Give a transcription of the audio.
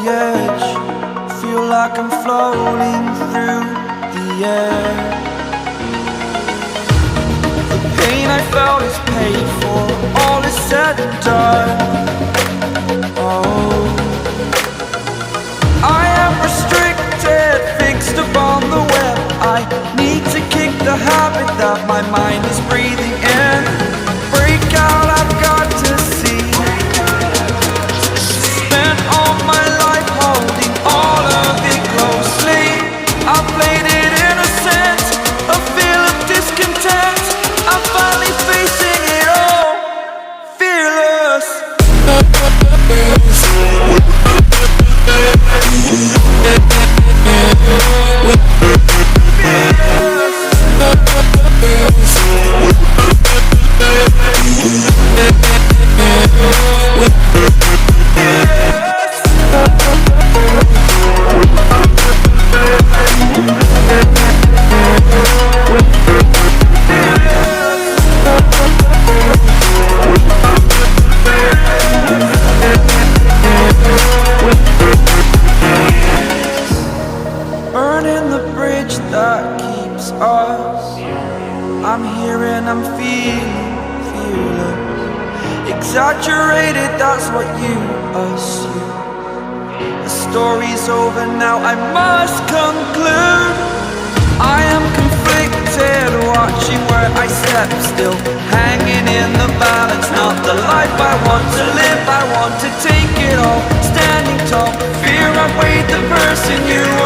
edge, feel like I'm floating through the air. The pain I felt is paid for, all is said and done. Oh, I am restricted, fixed upon the web. I need to kick the habit that my mind is breathing in. Break out, I've got to see. Spent all my life holding all of it closely. I played it innocent, a feel of discontent. I'm finally facing it all, fearless. Burning the bridge that keeps us. I'm here and I'm feeling fearless. Exaggerated, that's what you assume. The story's over now, I must conclude. I am conflicted, watching where I step still, hanging in the balance. Not the life I want to live, I want to take it all. Standing tall, fear I weighed the person you are.